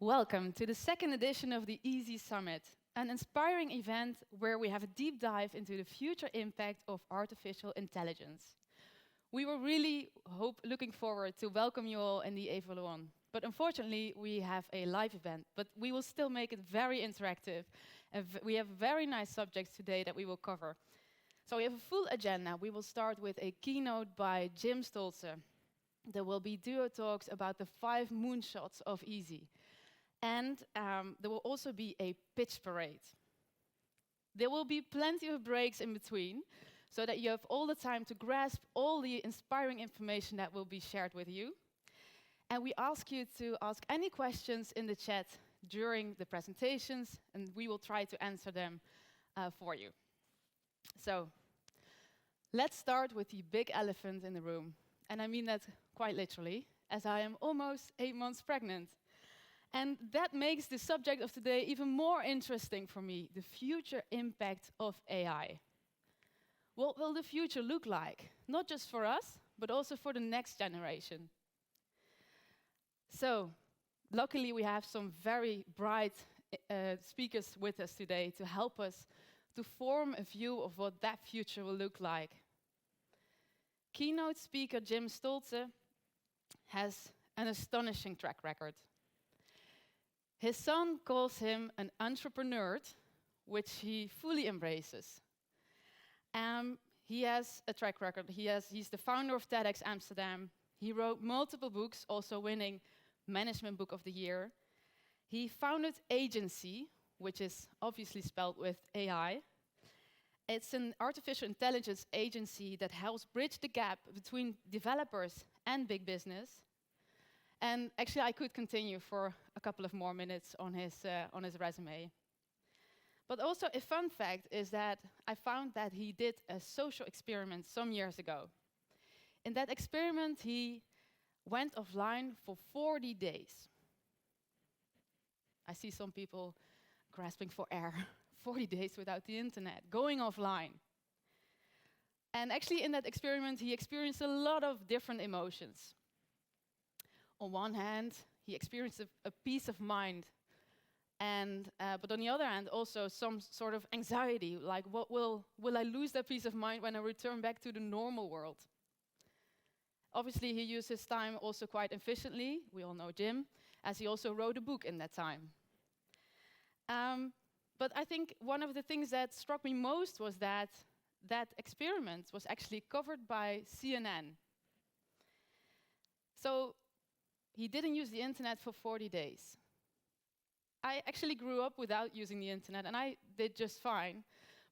Welcome to the second edition of the EAISI Summit, an inspiring event where we have a deep dive into the future impact of artificial intelligence. We were really looking forward to welcome you all in the Evaluon, but unfortunately we have a live event, but we will still make it very interactive. And we have very nice subjects today that we will cover. So we have a full agenda. We will start with a keynote by Jim Stolze. There will be duo talks about the 5 moonshots of EAISI. And there will also be a pitch parade. There will be plenty of breaks in between, so that you have all the time to grasp all the inspiring information that will be shared with you. And we ask you to ask any questions in the chat during the presentations, and we will try to answer them for you. So, let's start with the big elephant in the room. And I mean that quite literally, as I am almost 8 months pregnant. And that makes the subject of today even more interesting for me, the future impact of AI. What will the future look like? Not just for us, but also for the next generation. So, luckily we have some very bright speakers with us today to help us to form a view of what that future will look like. Keynote speaker Jim Stolze has an astonishing track record. His son calls him an entrepreneur, which he fully embraces. He has a track record. He's the founder of TEDx Amsterdam. He wrote multiple books, also winning Management Book of the Year. He founded EAISI, which is obviously spelled with AI. It's an artificial intelligence agency that helps bridge the gap between developers and big business. And actually, I could continue for a couple of more minutes on his resume. But also, a fun fact is that I found that he did a social experiment some years ago. In that experiment, he went offline for 40 days. I see some people grasping for air. 40 days without the internet, going offline. And actually, in that experiment, he experienced a lot of different emotions. On one hand, he experienced a peace of mind, but on the other hand, also some sort of anxiety, like will I lose that peace of mind when I return back to the normal world? Obviously, he used his time also quite efficiently. We all know Jim, as he also wrote a book in that time. But I think one of the things that struck me most was that that experiment was actually covered by CNN. So he didn't use the internet for 40 days. I actually grew up without using the internet, and I did just fine.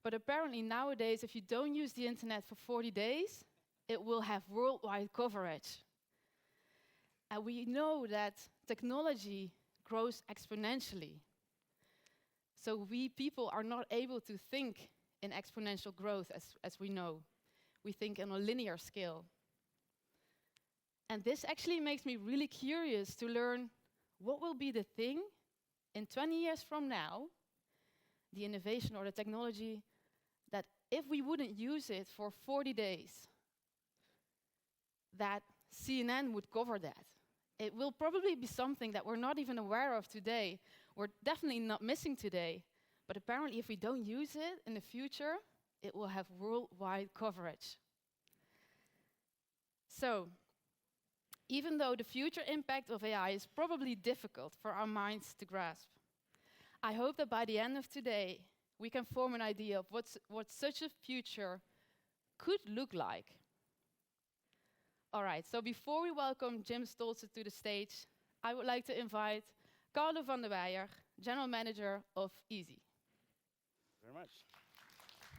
But apparently nowadays, if you don't use the internet for 40 days, it will have worldwide coverage. And we know that technology grows exponentially. So we people are not able to think in exponential growth as we know. We think on a linear scale. And this actually makes me really curious to learn what will be the thing in 20 years from now, the innovation or the technology, that if we wouldn't use it for 40 days, that CNN would cover that. It will probably be something that we're not even aware of today. We're definitely not missing today. But apparently, if we don't use it in the future, it will have worldwide coverage. So, even though the future impact of AI is probably difficult for our minds to grasp, I hope that by the end of today, we can form an idea of what such a future could look like. All right, so before we welcome Jim Stolze to the stage, I would like to invite Carlo van der Weijer, General Manager of EAISI. Very much.